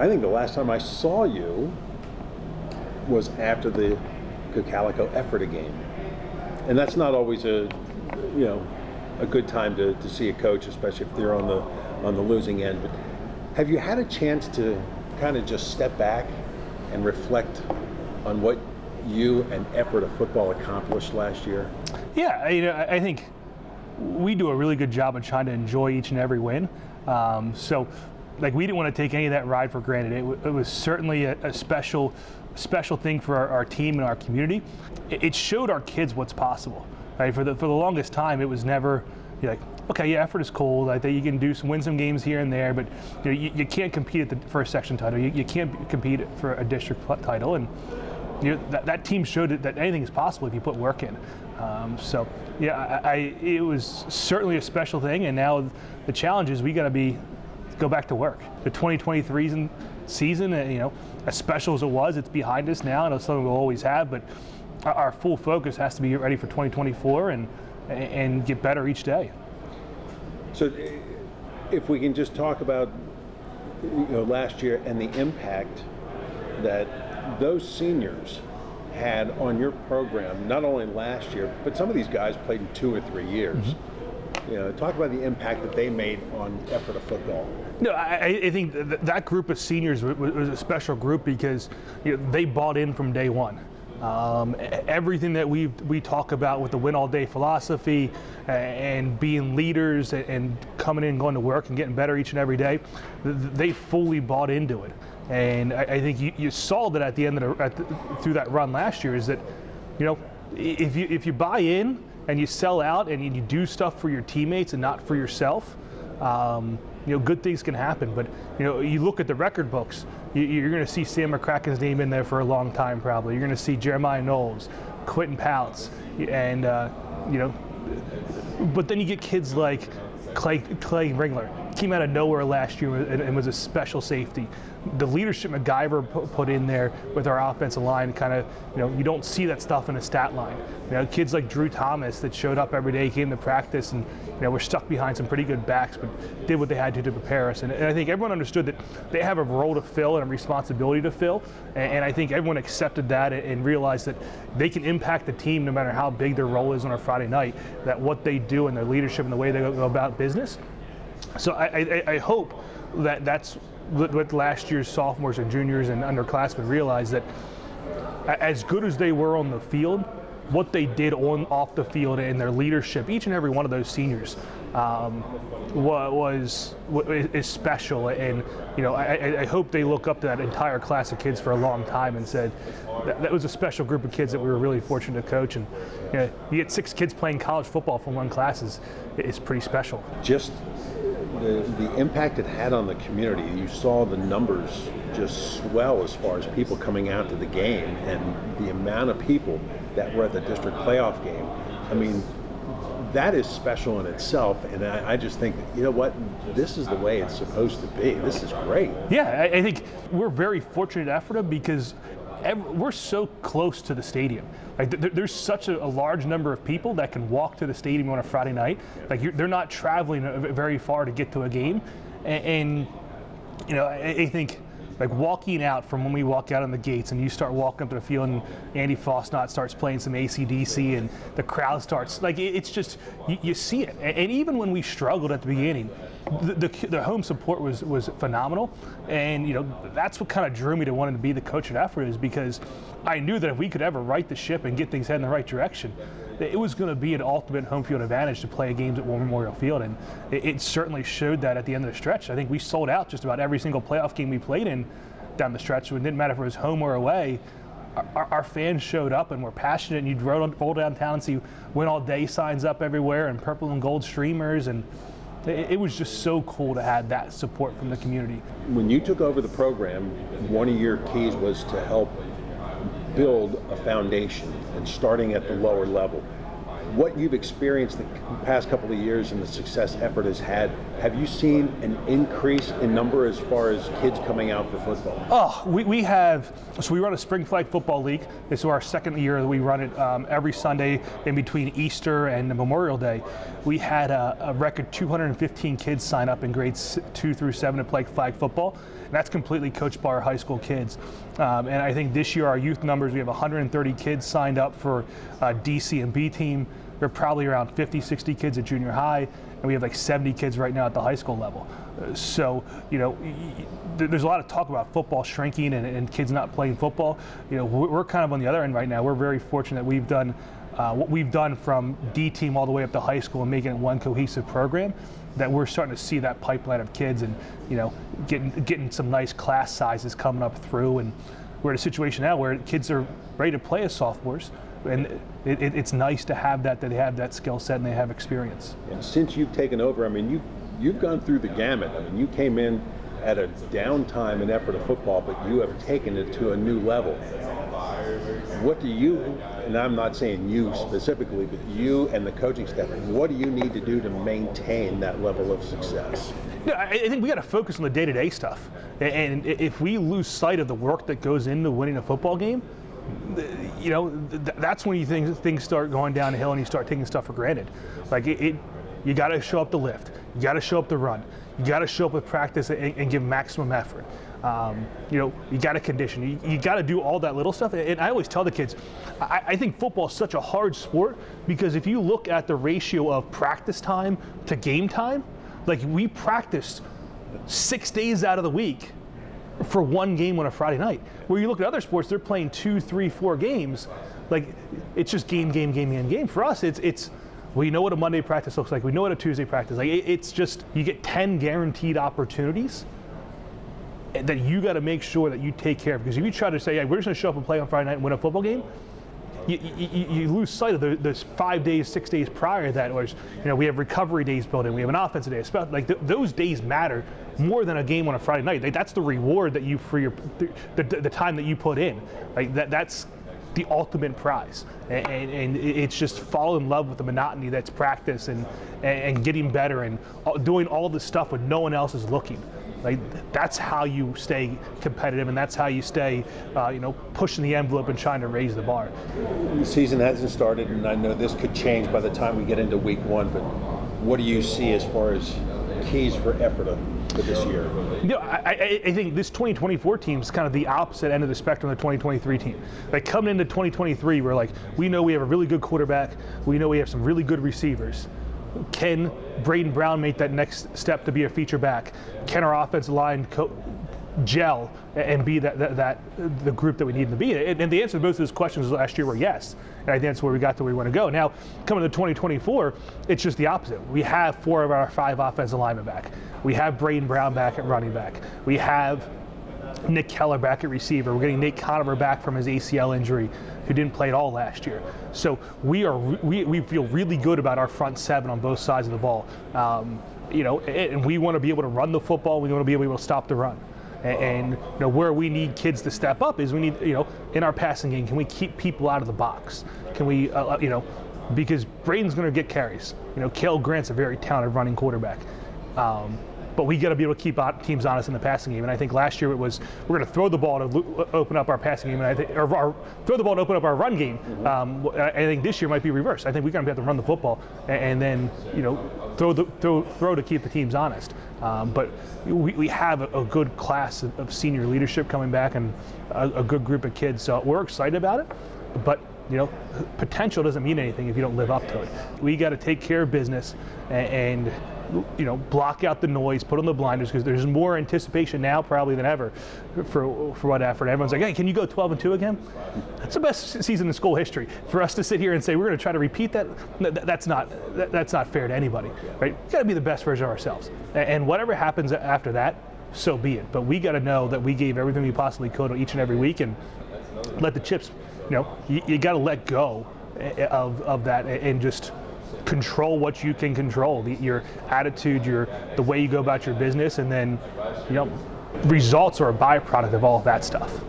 I think the last time I saw you was after the Calico Ephrata game. And that's not always a good time to see a coach, especially if they're on the losing end. But have you had a chance to kind of just step back and reflect on what you and Ephrata football accomplished last year? Yeah, I think we do a really good job of trying to enjoy each and every win. So we didn't want to take any of that ride for granted. It was certainly a special thing for our team and our community. It showed our kids what's possible. Right? For the longest time, it was never okay, yeah, Ephrata is cool. I think you can win some games here and there, but you can't compete for a section title. You can't compete for a district title, and that team showed that anything is possible if you put work in. So yeah, it was certainly a special thing, and now the challenge is we got to go back to work. The 2023 season, as special as it was, it's behind us now, and it's something we'll always have. But our full focus has to be ready for 2024 and get better each day. So, if we can just talk about last year and the impact that those seniors had on your program, not only last year, but some of these guys played in 2 or 3 years. Mm-hmm. Talk about the impact that they made on Ephrata football. No, I think that group of seniors was a special group because they bought in from day one. Everything that we talk about with the win all day philosophy and being leaders and coming in and going to work and getting better each and every day, they fully bought into it. And I think you saw that at the end of through that run last year is that, if you buy in and you sell out and you do stuff for your teammates and not for yourself, good things can happen. But you look at the record books, you're going to see Sam McCracken's name in there for a long time probably. You're going to see Jeremiah Knowles, Quentin Pouts, and but then you get kids like Clay Ringler. Came out of nowhere last year and was a special safety. The leadership MacGyver put in there with our offensive line, kind of, you don't see that stuff in a stat line. Kids like Drew Thomas that showed up every day, came to practice, and were stuck behind some pretty good backs, but did what they had to prepare us. And I think everyone understood that they have a role to fill and a responsibility to fill. And I think everyone accepted that and realized that they can impact the team no matter how big their role is on a Friday night, that what they do and their leadership and the way they go about business. So I hope that's what last year's sophomores and juniors and underclassmen realized, that as good as they were on the field, what they did off the field and their leadership, each and every one of those seniors is special. And I hope they look up to that entire class of kids for a long time and said that was a special group of kids that we were really fortunate to coach. And you get 6 kids playing college football from one class is pretty special. Just the impact it had on the community. You saw the numbers just swell as far as people coming out to the game, and the amount of people that were at the district playoff game. I mean, that is special in itself, and I just think, what, this is the way it's supposed to be. This is great. Yeah, I think we're very fortunate at Ephrata because we're so close to the stadium. There's such a large number of people that can walk to the stadium on a Friday night. They're not traveling very far to get to a game, and I think walking out from when we walk out on the gates and you start walking up to the field and Andy Fosnot starts playing some AC/DC and the crowd starts, it's just, you see it. And even when we struggled at the beginning, the home support was phenomenal. And that's what kind of drew me to wanting to be the coach at Ephrata, is because I knew that if we could ever right the ship and get things heading in the right direction, it was going to be an ultimate home field advantage to play games at War Memorial Field, and it certainly showed that at the end of the stretch. I think we sold out just about every single playoff game we played in down the stretch. So it didn't matter if it was home or away. Our fans showed up and were passionate, and you'd roll downtown and see Win All Day signs up everywhere and purple and gold streamers, and it was just so cool to have that support from the community. When you took over the program, one of your keys was to help build a foundation, and starting at the lower level. what you've experienced the past couple of years and the success Ephrata has had, have you seen an increase in number as far as kids coming out for football? Oh, we have, so we run a spring flag football league. This is our second year that we run it every Sunday in between Easter and Memorial Day. We had a record 215 kids sign up in grades 2 through 7 to play flag football. And that's completely coached by our high school kids. And I think this year our youth numbers, we have 130 kids signed up for DC and B team. There are probably around 50, 60 kids at junior high, and we have like 70 kids right now at the high school level. So, you know, there's a lot of talk about football shrinking and kids not playing football. You know, we're kind of on the other end right now. We're very fortunate we've done what we've done from D team all the way up to high school and making it one cohesive program, that we're starting to see that pipeline of kids and, you know, getting some nice class sizes coming up through. And we're in a situation now where kids are ready to play as sophomores. And it's nice to have that they have that skill set and they have experience. And since you've taken over, I mean, you've gone through the gamut. I mean, you came in at a downtime in Ephrata football, but you have taken it to a new level. What do you, and I'm not saying you specifically, but you and the coaching staff, what do you need to do to maintain that level of success? Yeah, I think we got to focus on the day-to-day stuff. And if we lose sight of the work that goes into winning a football game, you know, that's when things start going downhill and you start taking stuff for granted. Like you got to show up to lift, you got to show up to run, you got to show up with practice and give maximum effort. You know, you got to condition, you got to do all that little stuff. And I always tell the kids, I think football is such a hard sport because if you look at the ratio of practice time to game time, like we practice 6 days out of the week for one game on a Friday night. Where you look at other sports, they're playing 2, 3, 4 games. Like it's just game. For us, it's we know what a Monday practice looks like. We know what a Tuesday practice. Like it's just you get 10 guaranteed opportunities that you got to make sure that you take care of. Because if you try to say, hey, we're just going to show up and play on Friday night and win a football game, you lose sight of those 5 days, 6 days prior that was, you know, we have recovery days built in, we have an offensive day. Like those days matter more than a game on a Friday night. Like that's the reward that you for the time that you put in. Like that's the ultimate prize. And it's just fall in love with the monotony that's practice and getting better and doing all this stuff when no one else is looking. Like that's how you stay competitive, and that's how you stay, you know, pushing the envelope and trying to raise the bar. The season hasn't started, and I know this could change by the time we get into week 1. But what do you see as far as keys for Ephrata for this year? You know, I think this 2024 team is kind of the opposite end of the spectrum of the 2023 team. Like coming into 2023, we're like, we know we have a really good quarterback, we know we have some really good receivers. Can Braden Brown make that next step to be a feature back? Can our offensive line gel and be the group that we need to be? And the answer to both of those questions last year were yes. And I think that's where we got to where we want to go. Now, coming to 2024, it's just the opposite. We have 4 of our 5 offensive linemen back. We have Braden Brown back at running back. We have Nick Keller back at receiver. We're getting Nate Conover back from his ACL injury, who didn't play at all last year. So we feel really good about our front 7 on both sides of the ball. You know, and we want to be able to run the football. We want to be able to stop the run. And you know, where we need kids to step up is we need, you know, in our passing game, can we keep people out of the box? Can we, you know, because Braden's going to get carries. You know, Cale Grant's a very talented running quarterback. But we got to be able to keep teams honest in the passing game. And I think last year it was we're going to throw the ball to open up our passing game, and I think, or throw the ball to open up our run game. I think this year might be reversed. I think we're going to have to run the football and then, you know, throw to keep the teams honest. But we have a good class of senior leadership coming back and a good group of kids. So we're excited about it. But you know, potential doesn't mean anything if you don't live up to it. We got to take care of business and you know, block out the noise, put on the blinders, because there's more anticipation now probably than ever for what Ephrata. Everyone's like, hey, can you go 12-2 again? That's the best season in school history. For us to sit here and say we're going to try to repeat that, that's not fair to anybody, right? We got to be the best version of ourselves, and whatever happens after that, so be it. But we got to know that we gave everything we possibly could each and every week, and let the chips. You know, you got to let go of that and just control what you can control, your attitude, the way you go about your business, and then, you know, results are a byproduct of all of that stuff.